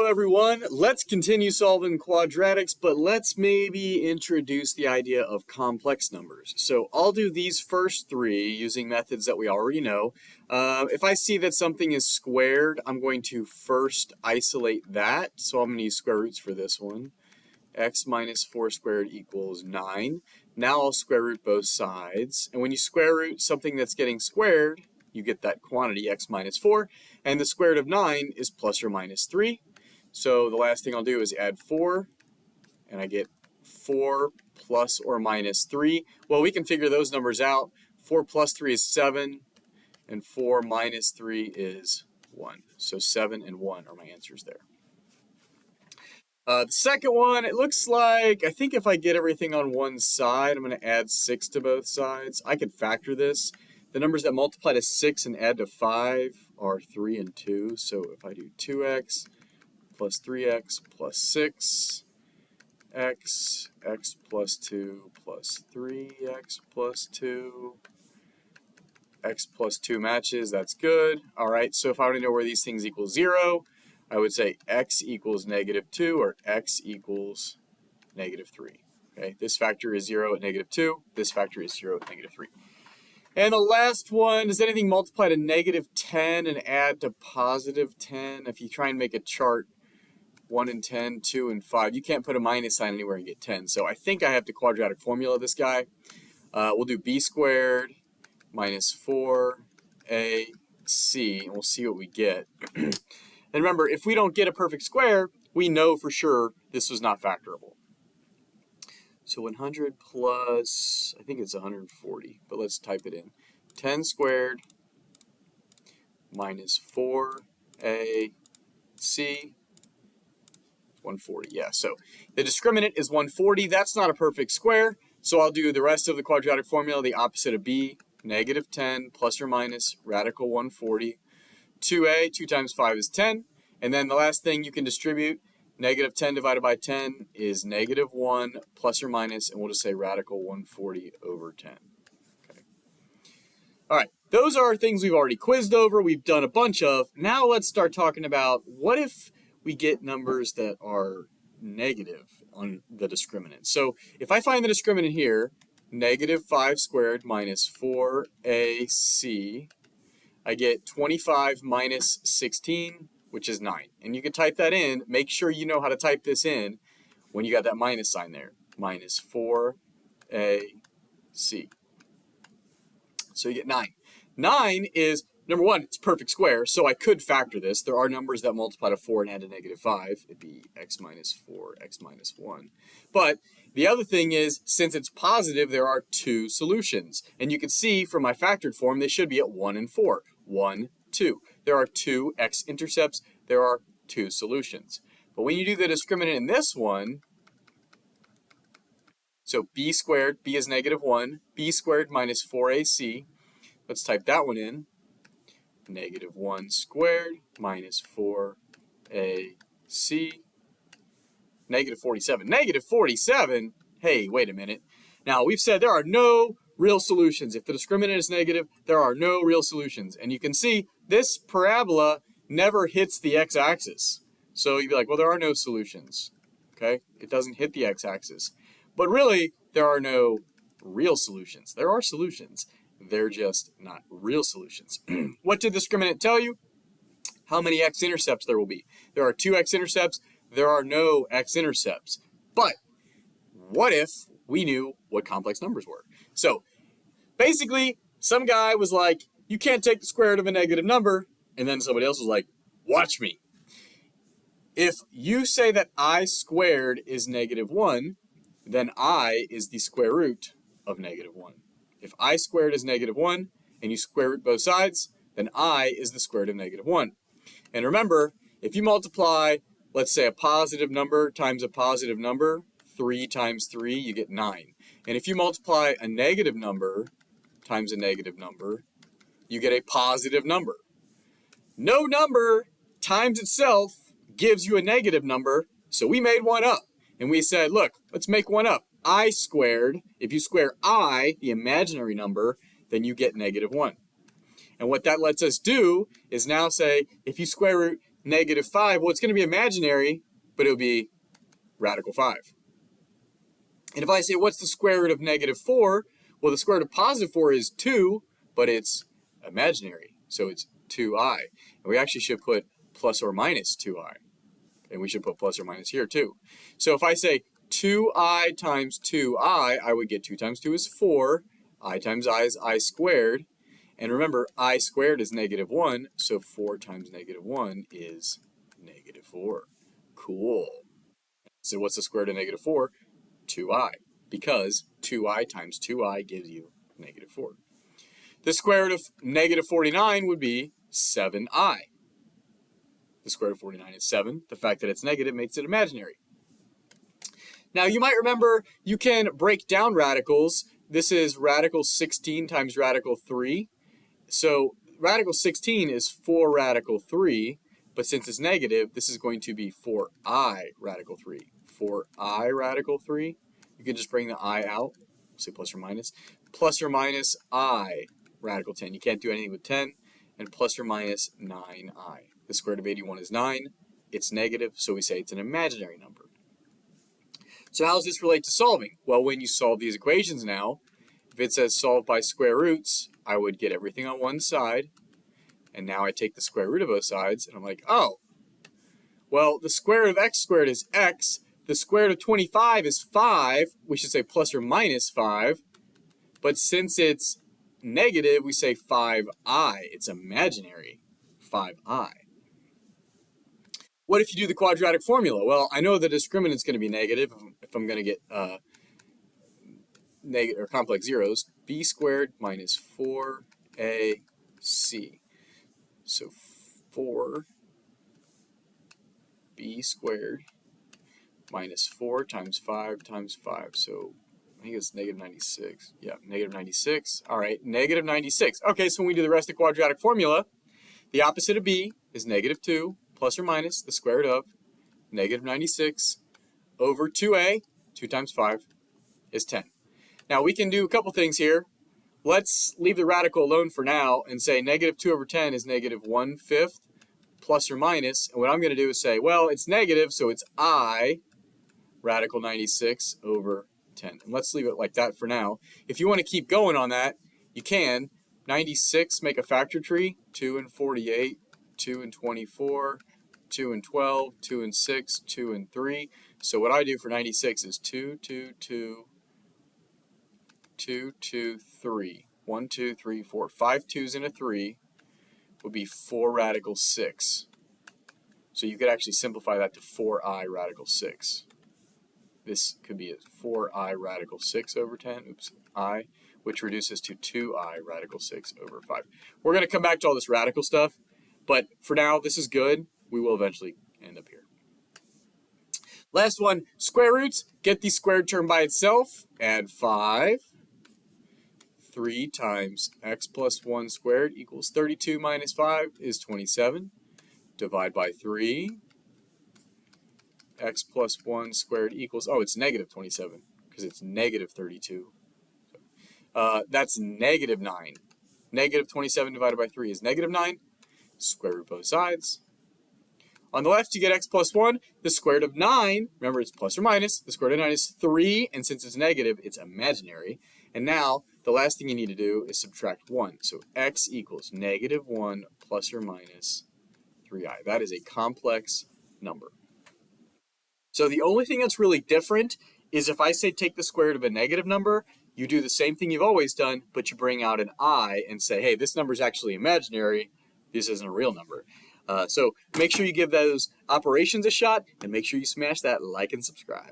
Hello everyone, let's continue solving quadratics, but let's maybe introduce the idea of complex numbers. So I'll do these first three using methods that we already know. If I see that something is squared, I'm going to first isolate that. So I'm going to use square roots for this one. X minus 4 squared equals 9. Now I'll square root both sides. And when you square root something that's getting squared, you get that quantity x minus 4, and the square root of 9 is plus or minus 3. So the last thing I'll do is add 4, and I get 4 plus or minus 3. Well, we can figure those numbers out. 4 plus 3 is 7, and 4 minus 3 is 1. So 7 and 1 are my answers there. The second one, it looks like, I think if I get everything on one side, I'm going to add 6 to both sides. I could factor this. The numbers that multiply to 6 and add to 5 are 3 and 2. So if I do 2x plus 3x plus 6, x plus 2 plus 3x plus 2, x plus 2 matches, that's good. All right, so if I want to know where these things equal 0, I would say x equals negative 2 or x equals negative 3. Okay, this factor is 0 at negative 2. This factor is 0 at negative 3. And the last one, does anything multiply to negative 10 and add to positive 10? If you try and make a chart, 1 and 10, 2 and 5, you can't put a minus sign anywhere and get 10. So I think I have to quadratic formula this guy. We'll do b squared minus 4ac, and we'll see what we get. And remember, if we don't get a perfect square, we know for sure this was not factorable. So 100 plus, I think it's 140, but let's type it in. 10 squared minus 4ac, 140. Yeah, so the discriminant is 140. That's not a perfect square, so I'll do the rest of the quadratic formula, the opposite of b, negative 10 plus or minus radical 140. 2a, 2 times 5 is 10. And then the last thing you can distribute, negative 10 divided by 10 is negative 1 plus or minus, and we'll just say radical 140 over 10. Okay. All right, those are things we've already quizzed over, we've done a bunch of. Now let's start talking about what if we get numbers that are negative on the discriminant. So if I find the discriminant here, negative 5 squared minus 4ac, I get 25 minus 16, which is 9. And you can type that in. Make sure you know how to type this in when you got that minus sign there. Minus 4ac. So you get 9. 9 is, number one, it's perfect square, so I could factor this. There are numbers that multiply to 4 and add to negative 5. It'd be x minus 4, x minus 1. But the other thing is, since it's positive, there are two solutions. And you can see from my factored form, they should be at 1 and 4. 1, 2. There are two x-intercepts. There are two solutions. But when you do the discriminant in this one, so b squared, b is negative 1, b squared minus 4ac, let's type that one in. Negative 1 squared minus 4ac, negative 47. Negative 47? Hey, wait a minute. Now, we've said there are no real solutions. If the discriminant is negative, there are no real solutions. And you can see this parabola never hits the x-axis. So you'd be like, well, there are no solutions. Okay? It doesn't hit the x-axis. But really, there are no real solutions. There are solutions. They're just not real solutions. What did the discriminant tell you? How many x-intercepts there will be. There are two x-intercepts. There are no x-intercepts. But what if we knew what complex numbers were? So basically, some guy was like, you can't take the square root of a negative number. And then somebody else was like, watch me. If you say that I squared is negative 1, then I is the square root of negative 1. If I squared is negative 1 and you square root both sides, then I is the square root of negative 1. And remember, if you multiply, let's say, a positive number times a positive number, 3 times 3, you get 9. And if you multiply a negative number times a negative number, you get a positive number. No number times itself gives you a negative number, so we made one up. And we said, look, let's make one up. I squared, if you square I, the imaginary number, then you get negative 1. And what that lets us do is now say, if you square root negative 5, well, it's going to be imaginary, but it'll be radical 5. And if I say, what's the square root of negative 4? Well, the square root of positive 4 is 2, but it's imaginary, so it's 2i. And we actually should put plus or minus 2i. And we should put plus or minus here too. So if I say 2i times 2i, I would get 2 times 2 is 4. I times I is I squared. And remember, I squared is negative 1, so 4 times negative 1 is negative 4. Cool. So what's the square root of negative 4? 2i, because 2i times 2i gives you negative 4. The square root of negative 49 would be 7i. The square root of 49 is 7. The fact that it's negative makes it imaginary. Now you might remember you can break down radicals. This is radical 16 times radical 3. So radical 16 is 4 radical 3, but since it's negative, this is going to be 4i radical 3. 4i radical 3. You can just bring the I out, say plus or minus I radical 10. You can't do anything with 10, and plus or minus 9i. The square root of 81 is 9. It's negative, so we say it's an imaginary number. So how does this relate to solving? Well, when you solve these equations now, if it says solve by square roots, I would get everything on one side, and now I take the square root of both sides, and I'm like, oh, well, the square root of x squared is x, the square root of 25 is 5, we should say plus or minus 5, but since it's negative, we say 5i, it's imaginary, 5i. What if you do the quadratic formula? Well, I know the discriminant's going to be negative if I'm going to get negative or complex zeros. B squared minus 4ac. So 4b squared minus 4 times 5 times 5. So I think it's negative 96. Yeah, negative 96. All right, negative 96. Okay, so when we do the rest of the quadratic formula, the opposite of b is negative 2 plus or minus the square root of negative 96 over 2a, 2 times 5 is 10. Now we can do a couple things here. Let's leave the radical alone for now and say negative 2 over 10 is negative 1/5 plus or minus. And what I'm going to do is say, well, it's negative, so it's I radical 96 over 10. And let's leave it like that for now. If you want to keep going on that, you can. 96, make a factor tree, 2 and 48, 2 and 24, 2 and 12, 2 and 6, 2 and 3. So what I do for 96 is 2, 2, 2, 2, 2, 3. 1, 2, 3, 4. 5 2s and a 3 would be 4 radical 6. So you could actually simplify that to 4i radical 6. This could be a 4i radical 6 over 10, I, which reduces to 2i radical 6 over 5. We're going to come back to all this radical stuff, but for now, this is good. We will eventually end up here. Last one, square roots. Get the squared term by itself. Add 5. 3 times x plus 1 squared equals 32 minus 5 is 27. Divide by 3. X plus 1 squared equals, oh, it's negative 27 because it's negative 32. That's negative 9. Negative 27 divided by 3 is negative 9. Square root both sides. On the left, you get x plus 1. The square root of 9, remember it's plus or minus. The square root of 9 is 3, and since it's negative, it's imaginary. And now, the last thing you need to do is subtract 1. So x equals negative 1 plus or minus 3i. That is a complex number. So the only thing that's really different is if I say take the square root of a negative number, you do the same thing you've always done, but you bring out an I and say, hey, this number is actually imaginary. This isn't a real number. So make sure you give those operations a shot, and make sure you smash that like and subscribe.